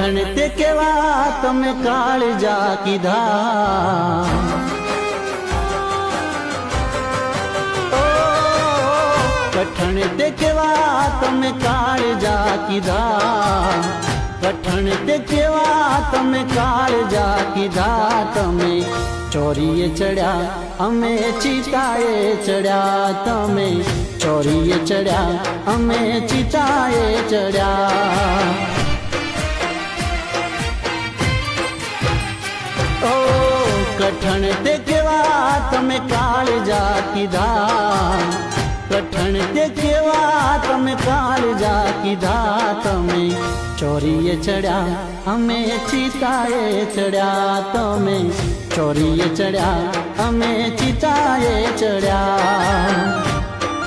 कठण ते केवा तमे काळजा कीधा कठण ते केवा तमे काळजा कीधा कठण ते केवा तमे काळजा कीधा तमे चोरीए चढ़या अमे चीताए चढ़या तमे चोरीए चढ़या अमे चीताए चढ़या ओ कठण ते केवा तमे काळजा कीधा कठण ते केवा तमे काळजा कीधा तमे चोरीए चढ़या अमे चीताए चढ़या तमे चोरीए चढ़या अमे चीताए चढ़या।